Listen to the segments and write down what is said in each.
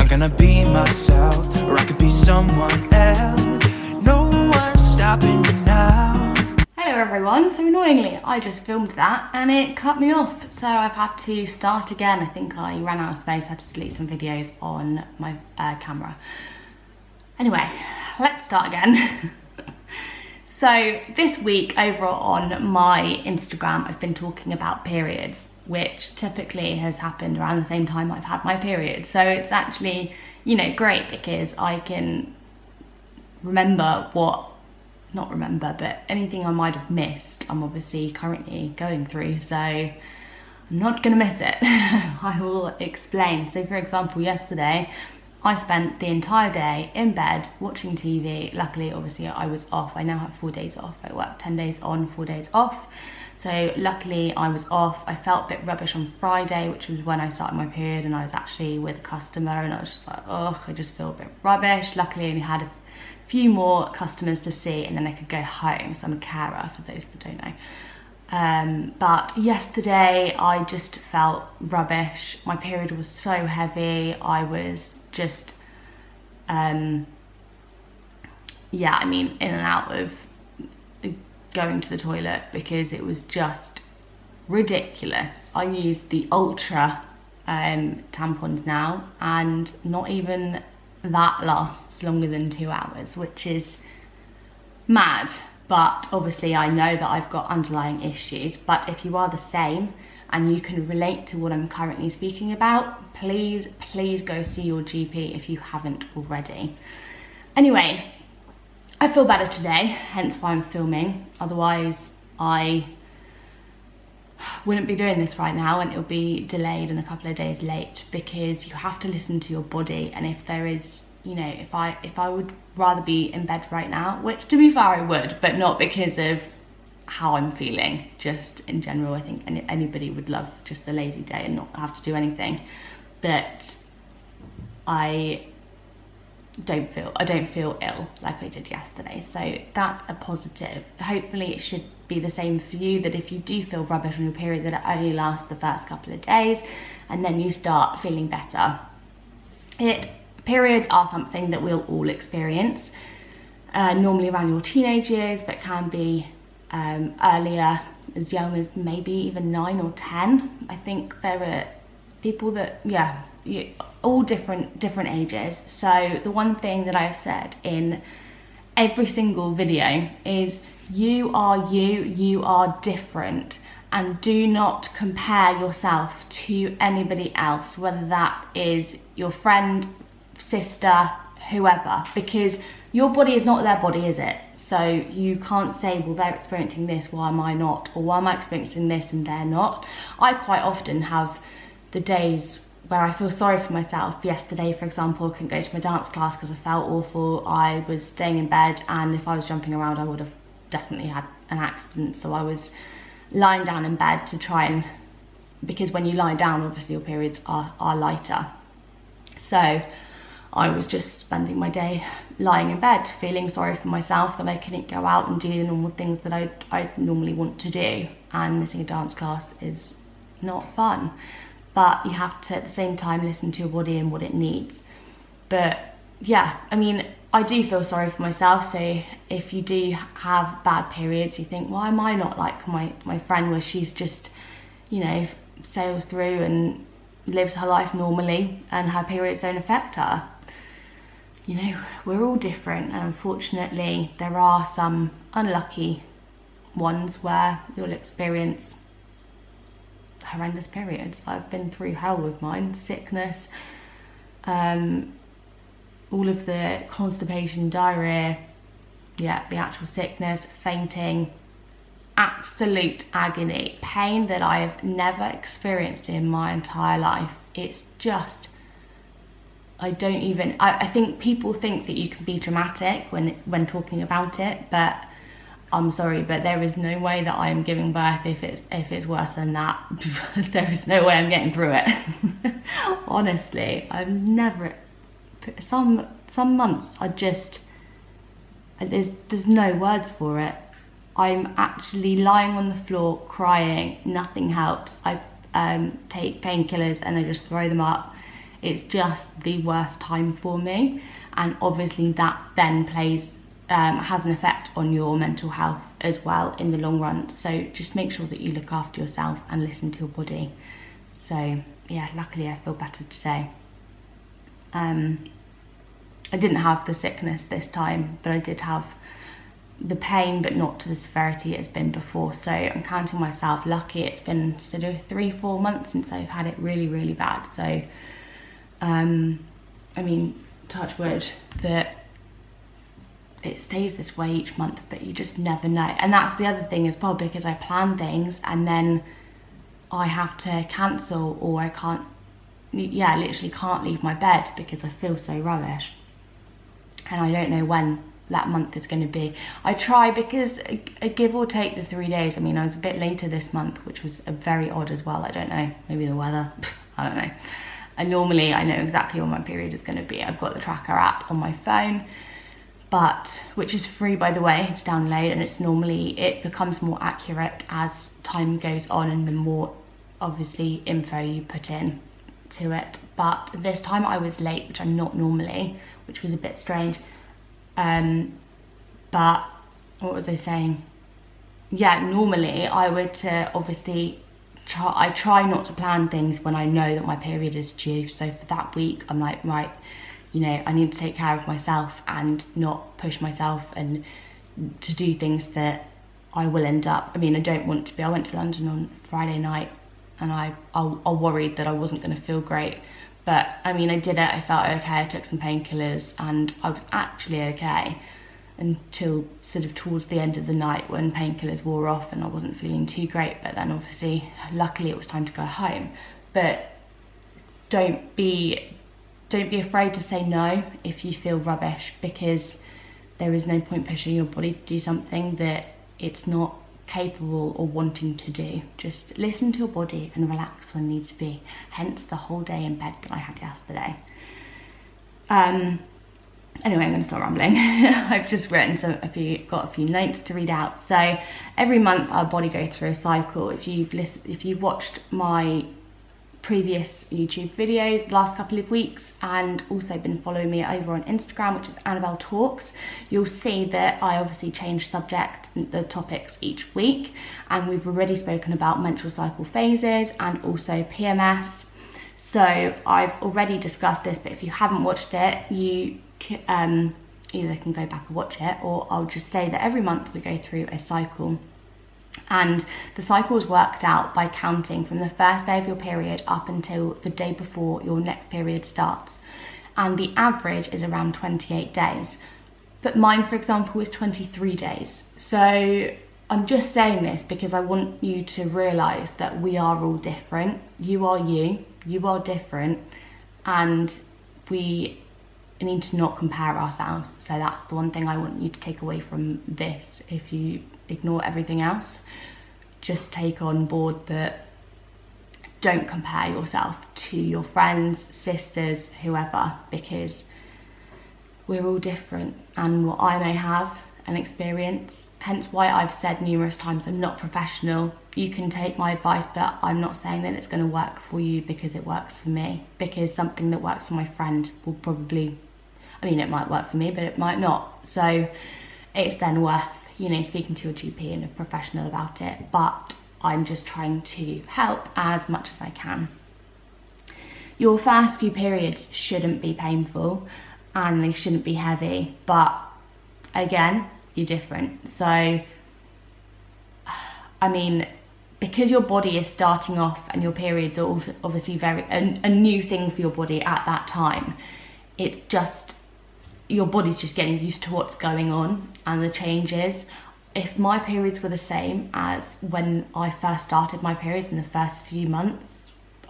I'm gonna be myself, or I could be someone else. No one's stopping me now. Hello everyone, so annoyingly I just filmed that and it cut me off, so I've had to start again. I think I ran out of space, I had to delete some videos on my camera. Anyway, let's start again. So this week over on my Instagram I've been talking about periods, which typically has happened around the same time I've had my period. So it's actually, you know, great because I can remember but anything I might have missed, I'm obviously currently going through, so I'm not gonna miss it. I will explain. So for example, yesterday, I spent the entire day in bed watching TV. Luckily, obviously, I was off. I now have 4 days off. I work 10 days on, 4 days off. So luckily, I was off. I felt a bit rubbish on Friday, which was when I started my period, and I was actually with a customer, and I was just like, oh, I just feel a bit rubbish. Luckily, I only had a few more customers to see, and then I could go home. So I'm a carer, for those that don't know. But yesterday, I just felt rubbish. My period was so heavy. I was just yeah, I mean, in and out of going to the toilet because it was just ridiculous. I use the ultra tampons now, and not even that lasts longer than 2 hours, which is mad. But obviously I know that I've got underlying issues. But if you are the same and you can relate to what I'm currently speaking about, please go see your GP if you haven't already. Anyway, I feel better today, hence why I'm filming. Otherwise, I wouldn't be doing this right now, and it'll be delayed and a couple of days late, because you have to listen to your body. And if there is, you know, if I would rather be in bed right now, which to be fair I would, but not because of how I'm feeling, just in general. I think anybody would love just a lazy day and not have to do anything, but I don't feel ill like I did yesterday, so that's a positive. Hopefully it should be the same for you, that if you do feel rubbish on your period, that it only lasts the first couple of days and then you start feeling better. Periods are something that we'll all experience, normally around your teenage years, but can be earlier, as young as maybe even 9 or 10. I think there are people that, yeah, all different ages. So the one thing that I've said in every single video is you are different, and do not compare yourself to anybody else, whether that is your friend, sister, whoever, because your body is not their body, is it? So you can't say, well, they're experiencing this, why am I not? Or why am I experiencing this and they're not? I quite often have the days where I feel sorry for myself. Yesterday, for example, I couldn't go to my dance class because I felt awful. I was staying in bed, and if I was jumping around, I would have definitely had an accident. So I was lying down in bed to try and, because when you lie down, obviously your periods are lighter. So I was just spending my day lying in bed, feeling sorry for myself that I couldn't go out and do the normal things that I normally want to do. And missing a dance class is not fun. But you have to, at the same time, listen to your body and what it needs. But yeah, I mean, I do feel sorry for myself. So if you do have bad periods, you think, why am I not like my friend, where she's just, you know, sails through and lives her life normally and her periods don't affect her? You know, we're all different, and unfortunately there are some unlucky ones where you'll experience horrendous periods. I've been through hell with mine. Sickness, all of the constipation, diarrhea, yeah, the actual sickness, fainting, absolute agony, pain that I have never experienced in my entire life. It's just, I think people think that you can be dramatic when talking about it, but I'm sorry, but there is no way that I am giving birth if it's worse than that. There is no way I'm getting through it. Honestly, I've never, some months I just, there's no words for it. I'm actually lying on the floor crying, nothing helps. I take painkillers and I just throw them up. It's just the worst time for me, and obviously that then has an effect on your mental health as well in the long run. So just make sure that you look after yourself and listen to your body. So yeah, luckily I feel better today. I didn't have the sickness this time, but I did have the pain, but not to the severity it's been before. So I'm counting myself lucky. It's been sort of 3-4 months since I've had it really, really bad. So I mean, touch wood that it stays this way each month, but you just never know. And that's the other thing as well, because I plan things and then I have to cancel, or I can't, yeah, literally can't leave my bed because I feel so rubbish. And I don't know when that month is going to be. I try, because a give or take the 3 days, I mean, I was a bit later this month, which was very odd as well. I don't know, maybe the weather, I don't know. And normally I know exactly when my period is going to be. I've got the tracker app on my phone, but which is free, by the way, to download, and it becomes more accurate as time goes on and the more obviously info you put in to it. But this time I was late, which I'm not normally, which was a bit strange. But what was I saying? Yeah, normally I would obviously try not to plan things when I know that my period is due. So for that week I'm like, right, you know, I need to take care of myself and not push myself and to do things that I will end up, I mean, I don't want to be. I went to London on Friday night and I worried that I wasn't going to feel great. But I mean, I did it, I felt okay, I took some painkillers and I was actually okay until sort of towards the end of the night when painkillers wore off and I wasn't feeling too great. But then obviously, luckily it was time to go home. But don't be afraid to say no if you feel rubbish, because there is no point pushing your body to do something that it's not capable or wanting to do. Just listen to your body and relax when needs to be. Hence the whole day in bed that I had yesterday. Anyway, I'm going to start rambling. I've just got a few notes to read out. So every month our body goes through a cycle. If you've watched my previous YouTube videos the last couple of weeks and also been following me over on Instagram, which is Annabelle Talks, you'll see that I obviously change the topics each week, and we've already spoken about menstrual cycle phases and also PMS. So I've already discussed this, but if you haven't watched it, you either can go back and watch it, or I'll just say that every month we go through a cycle. And the cycle is worked out by counting from the first day of your period up until the day before your next period starts. And the average is around 28 days. But mine, for example, is 23 days. So I'm just saying this because I want you to realise that we are all different. You are different, and we need to not compare ourselves. So that's the one thing I want you to take away from this. If you ignore everything else, just take on board that don't compare yourself to your friends, sisters, whoever, because we're all different, and what I may have an experience, hence why I've said numerous times I'm not professional. You can take my advice, but I'm not saying that it's going to work for you because it works for me, because something that works for my friend will probably, I mean, it might work for me, but it might not. So it's then worth, you know, speaking to your GP and a professional about it. But I'm just trying to help as much as I can. Your first few periods shouldn't be painful and they shouldn't be heavy, but again, you're different. So, I mean, because your body is starting off and your periods are obviously a new thing for your body at that time, it's just, your body's just getting used to what's going on and the changes. If my periods were the same as when I first started my periods in the first few months,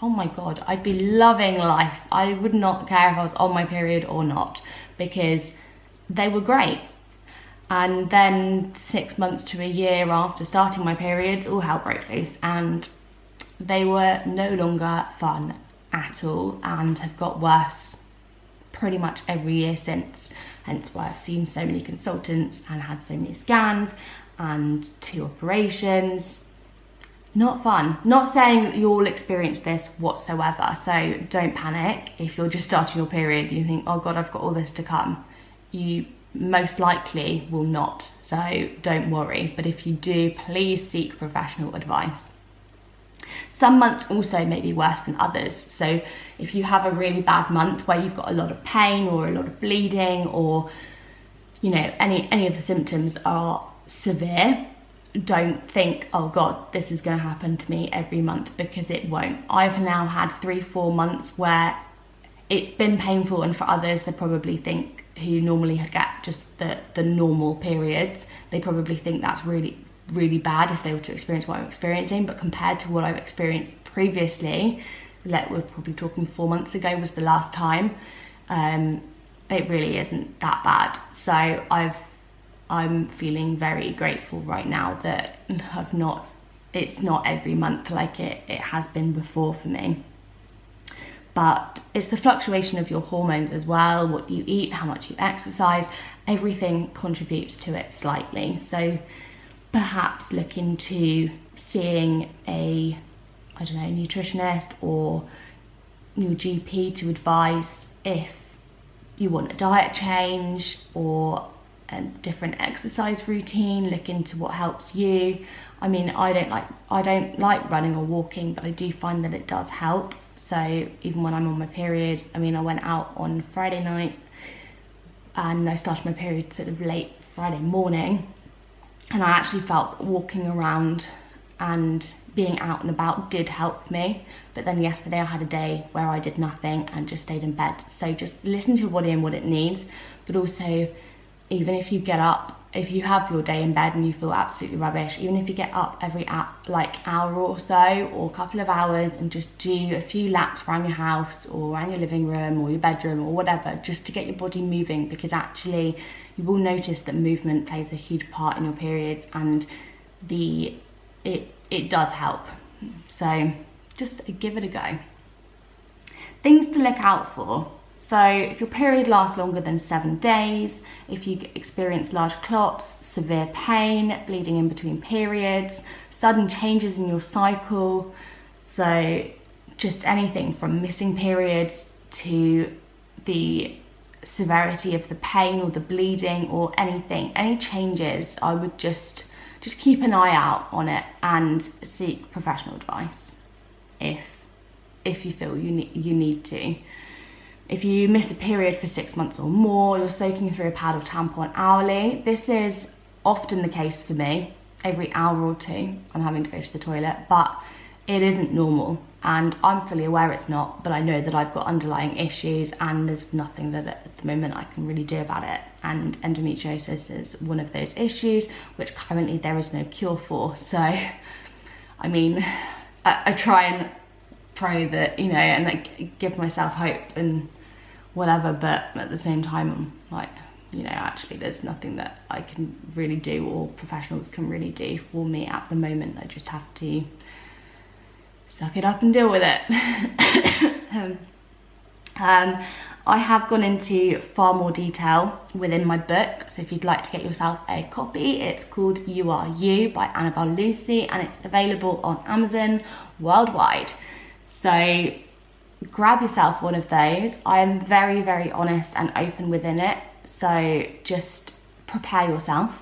oh my God, I'd be loving life. I would not care if I was on my period or not, because they were great. And then 6 months to a year after starting my periods, all hell broke loose, and they were no longer fun at all and have got worse pretty much every year since. Hence why I've seen so many consultants and had so many scans and 2 operations. not fun. Not saying that you all experience this whatsoever, so don't panic. If you're just starting your period, you think, oh God, I've got all this to come. You most likely will not, so don't worry. But if you do, please seek professional advice. Some months also may be worse than others. So if you have a really bad month where you've got a lot of pain or a lot of bleeding, or you know, any of the symptoms are severe, don't think, oh God, this is going to happen to me every month, because it won't. I've now had 3-4 months where it's been painful, and for others, they probably think, who normally get just the normal periods, they probably think that's really bad if they were to experience what I'm experiencing. But compared to what I've experienced previously, we're probably talking 4 months ago was the last time, it really isn't that bad. So I'm feeling very grateful right now that it's not every month like it has been before for me. But it's the fluctuation of your hormones as well, what you eat, how much you exercise, everything contributes to it slightly. So perhaps look into seeing a, I don't know, nutritionist or your GP to advise if you want a diet change or a different exercise routine. Look into what helps you. I mean, I don't like running or walking, but I do find that it does help. So even when I'm on my period, I mean, I went out on Friday night and I started my period sort of late Friday morning, and I actually felt walking around and being out and about did help me. But then yesterday I had a day where I did nothing and just stayed in bed. So just listen to your body and what it needs. But also, even if you get up, if you have your day in bed and you feel absolutely rubbish, even if you get up every hour or so, or a couple of hours, and just do a few laps around your house or around your living room or your bedroom or whatever, just to get your body moving, because actually you will notice that movement plays a huge part in your periods, and it does help. So just give it a go. Things to look out for. So if your period lasts longer than 7 days, if you experience large clots, severe pain, bleeding in between periods, sudden changes in your cycle, so just anything from missing periods to the severity of the pain or the bleeding or anything, any changes, I would just keep an eye out on it and seek professional advice if you feel you need to. If you miss a period for 6 months or more, you're soaking through a pad of tampon hourly. This is often the case for me. Every hour or two, I'm having to go to the toilet, but it isn't normal. And I'm fully aware it's not, but I know that I've got underlying issues, and there's nothing that at the moment I can really do about it. And endometriosis is one of those issues, which currently there is no cure for. So, I mean, I try and pray that, you know, and like give myself hope and whatever, but at the same time, I'm like, you know, actually there's nothing that I can really do or professionals can really do for me at the moment. I just have to suck it up and deal with it. I have gone into far more detail within my book, so if you'd like to get yourself a copy, it's called You Are You by Annabelle Lucy, and it's available on Amazon worldwide. So grab yourself one of those. I am very, very honest and open within it, so just prepare yourself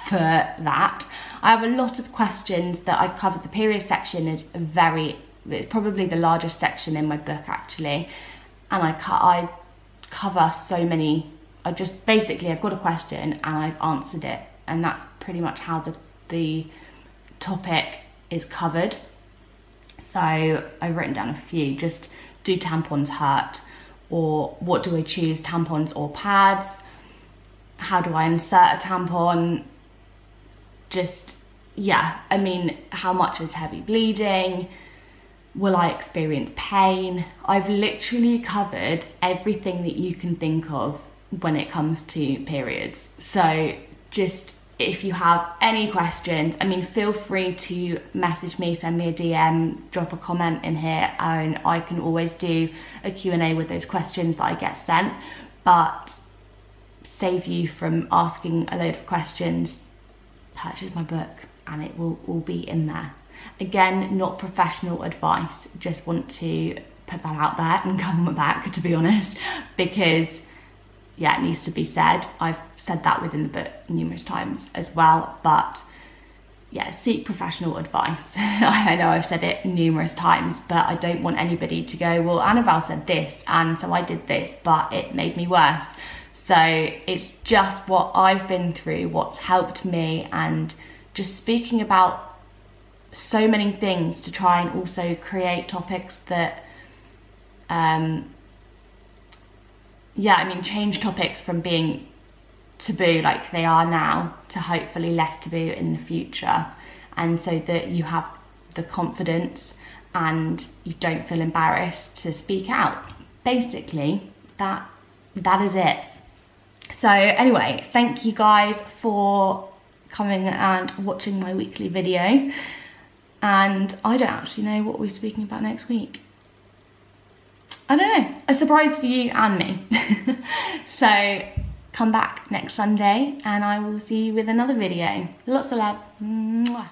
for that. I have a lot of questions that I've covered. The period section is it's probably the largest section in my book actually, and I cover so many. I've got a question and I've answered it, and that's pretty much how the topic is covered. So I've written down a few. Just, do tampons hurt? Or what do I choose, tampons or pads? How do I insert a tampon? Just, yeah, I mean, how much is heavy bleeding? Will I experience pain? I've literally covered everything that you can think of when it comes to periods. So just, if you have any questions, I mean, feel free to message me, send me a DM, drop a comment in here, and I can always do a Q&A with those questions that I get sent. But save you from asking a load of questions, purchase my book and it will all be in there. Again, not professional advice, just want to put that out there and come back, to be honest, because yeah, it needs to be said. I've said that within the book numerous times as well, but yeah, seek professional advice. I know I've said it numerous times, but I don't want anybody to go, well, Annabelle said this, and so I did this, but it made me worse. So it's just what I've been through, what's helped me, and just speaking about so many things to try and also create topics that, yeah, I mean, change topics from being taboo like they are now to hopefully less taboo in the future, and so that you have the confidence and you don't feel embarrassed to speak out. Basically, that is it. So anyway, thank you guys for coming and watching my weekly video, and I don't actually know what we're speaking about next week. I don't know, a surprise for you and me. So come back next Sunday and I will see you with another video. Lots of love. Mwah.